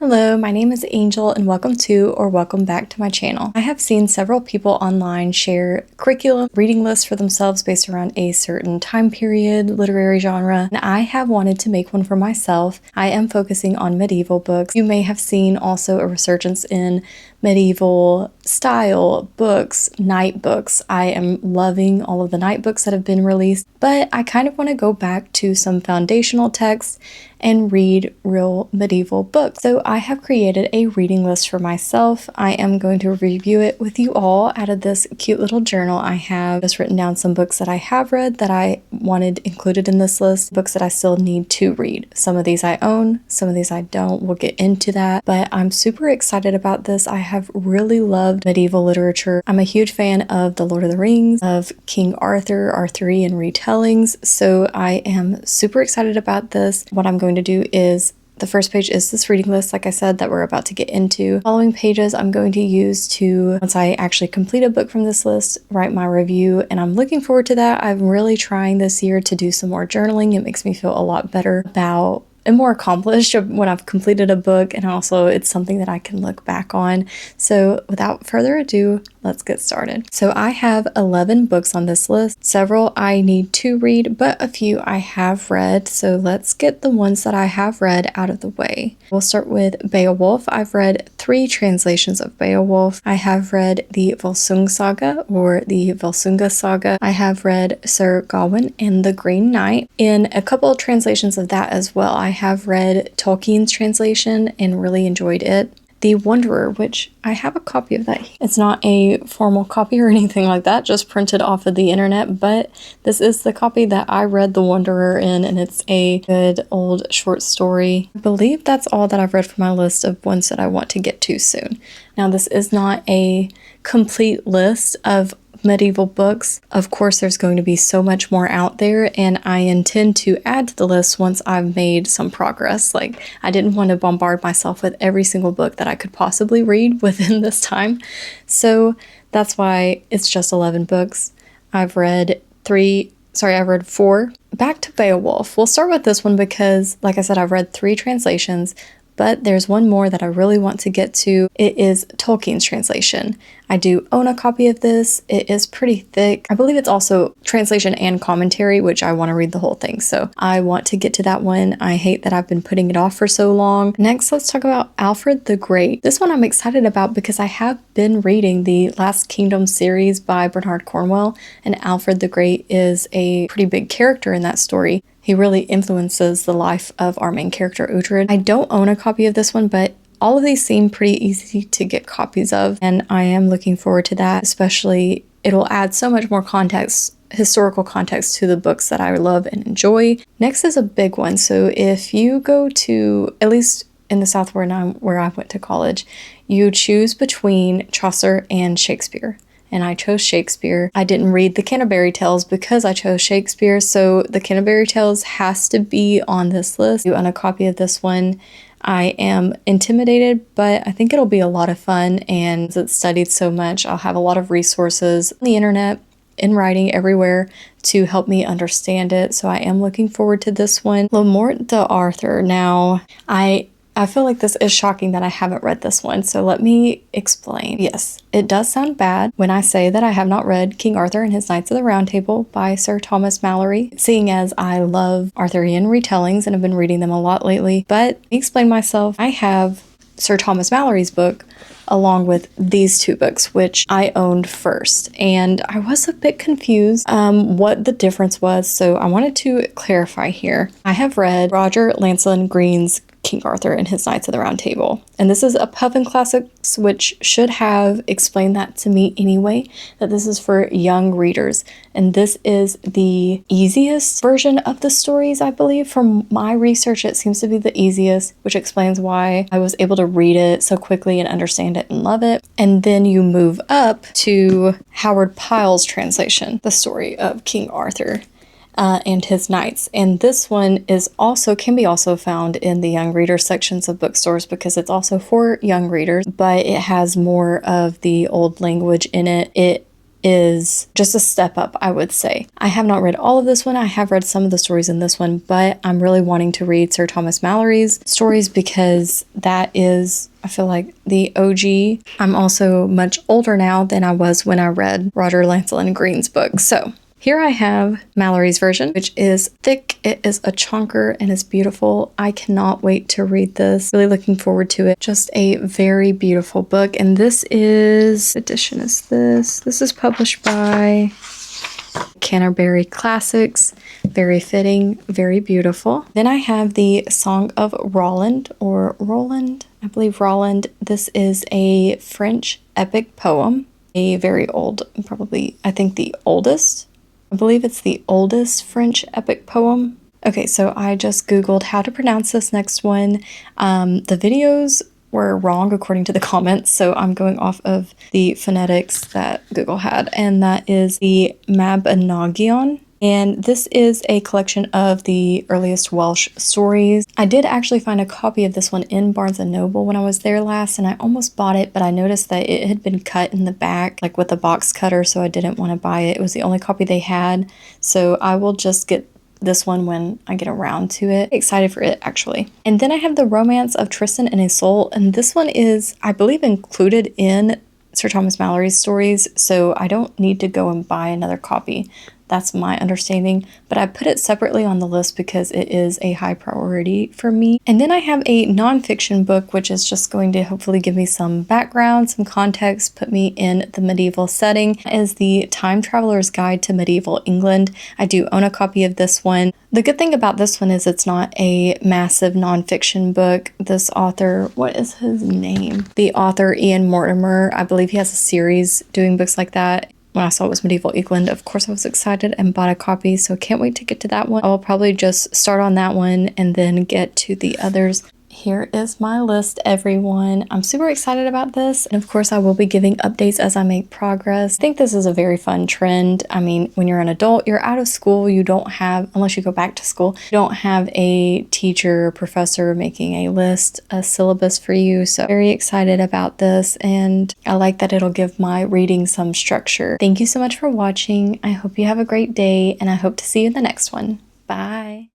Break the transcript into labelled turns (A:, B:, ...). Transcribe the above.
A: Hello, my name is Angel and welcome to or welcome back to my channel. I have seen several people online share curriculum reading lists for themselves based around a certain time period, literary genre, and I have wanted to make one for myself. I am focusing on medieval books. You may have seen also a resurgence in medieval style books, knight books. I am loving all of the knight books that have been released, but I kind of want to go back to some foundational texts and read real medieval books. So I have created a reading list for myself. I am going to review it with you all out of this cute little journal. I have just written down some books that I have read that I wanted included in this list, books that I still need to read. Some of these I own, some of these I don't. We'll get into that, but I'm super excited about this. I have really loved medieval literature. I'm a huge fan of The Lord of the Rings, of King Arthur, Arthurian retellings, so I am super excited about this. What I'm going to do is the first page is this reading list, like I said, that we're about to get into. Following pages I'm going to use to, once I actually complete a book from this list, write my review, and I'm looking forward to that. I'm really trying this year to do some more journaling. It makes me feel a lot better about and more accomplished when I've completed a book, and also it's something that I can look back on. So without further ado, let's get started. So I have 11 books on this list. Several I need to read, but a few I have read. So let's get the ones that I have read out of the way. We'll start with Beowulf. I've read 3 translations of Beowulf. I have read the Volsung Saga or the Volsunga Saga. I have read Sir Gawain and the Green Knight. In a couple of translations of that as well. I have read Tolkien's translation and really enjoyed it. The Wanderer, which I have a copy of that. It's not a formal copy or anything like that, just printed off of the internet, but this is the copy that I read The Wanderer in, and it's a good old short story. I believe that's all that I've read for my list of ones that I want to get to soon. Now, this is not a complete list of medieval books. Of course, there's going to be so much more out there, and I intend to add to the list once I've made some progress. Like, I didn't want to bombard myself with every single book that I could possibly read within this time. So that's why it's just 11 books. I've read 4. Back to Beowulf. We'll start with this one because, like I said, I've read 3 translations, but there's one more that I really want to get to. It is Tolkien's translation. I do own a copy of this. It is pretty thick. I believe it's also translation and commentary, which I want to read the whole thing. So I want to get to that one. I hate that I've been putting it off for so long. Next, let's talk about Alfred the Great. This one I'm excited about because I have been reading the Last Kingdom series by Bernard Cornwell, and Alfred the Great is a pretty big character in that story. He really influences the life of our main character, Uhtred. I don't own a copy of this one, but all of these seem pretty easy to get copies of, and I am looking forward to that, especially it'll add so much more context, historical context to the books that I love and enjoy. Next is a big one. So if you go to, at least in the South where I went to college, you choose between Chaucer and Shakespeare. And I chose Shakespeare. I didn't read the Canterbury Tales because I chose Shakespeare, so the Canterbury Tales has to be on this list. I own a copy of this one. I am intimidated, but I think it'll be a lot of fun, and it's studied so much, I'll have a lot of resources on the internet, in writing, everywhere to help me understand it. So I am looking forward to this one. Le Morte d'Arthur. Now, I feel like this is shocking that I haven't read this one, so let me explain. Yes, it does sound bad when I say that I have not read King Arthur and his Knights of the Round Table by Sir Thomas Malory, seeing as I love Arthurian retellings and have been reading them a lot lately. But let me explain myself. I have Sir Thomas Malory's book along with these 2 books, which I owned first, and I was a bit confused what the difference was, so I wanted to clarify here. I have read Roger Lancelin Green's King Arthur and his Knights of the Round Table, and this is a Puffin Classics, which should have explained that to me anyway, that this is for young readers, and this is the easiest version of the stories, I believe. From my research, it seems to be the easiest, which explains why I was able to read it so quickly and understand it and love it. And then you move up to Howard Pyle's translation, the story of King Arthur and his knights. And this one can be also found in the young reader sections of bookstores because it's also for young readers, but it has more of the old language in it. It is just a step up, I would say. I have not read all of this one. I have read some of the stories in this one, but I'm really wanting to read Sir Thomas Malory's stories because that is, I feel like, the OG. I'm also much older now than I was when I read Roger Lancelin Green's book. So here I have Malory's version, which is thick. It is a chonker and is beautiful. I cannot wait to read this. Really looking forward to it. Just a very beautiful book. And this is, edition is this. This is published by Canterbury Classics. Very fitting, very beautiful. Then I have the Song of Roland, or Roland, I believe Roland. This is a French epic poem. A very old, probably, I think the oldest. I believe it's the oldest French epic poem. Okay, so I just Googled how to pronounce this next one. The videos were wrong according to the comments, so I'm going off of the phonetics that Google had, and that is the Mabinogion. And this is a collection of the earliest Welsh stories. I did actually find a copy of this one in Barnes & Noble when I was there last, and I almost bought it, but I noticed that it had been cut in the back, like with a box cutter, so I didn't want to buy it. It was the only copy they had, so I will just get this one when I get around to it. Excited for it, actually. And then I have The Romance of Tristan and Isolde, and this one is, I believe, included in Sir Thomas Malory's stories, so I don't need to go and buy another copy. That's my understanding, but I put it separately on the list because it is a high priority for me. And then I have a nonfiction book, which is just going to hopefully give me some background, some context, put me in the medieval setting. It is The Time Traveler's Guide to Medieval England. I do own a copy of this one. The good thing about this one is it's not a massive nonfiction book. This author, what is his name? The author, Ian Mortimer, I believe he has a series doing books like that. When I saw it was Medieval England, of course I was excited and bought a copy, so can't wait to get to that one. I'll probably just start on that one and then get to the others. Here is my list, everyone. I'm super excited about this, and of course I will be giving updates as I make progress. I think this is a very fun trend. I mean, when you're an adult, you're out of school, you don't have, unless you go back to school, you don't have a teacher or professor making a list, a syllabus for you, so very excited about this, and I like that it'll give my reading some structure. Thank you so much for watching. I hope you have a great day, and I hope to see you in the next one. Bye!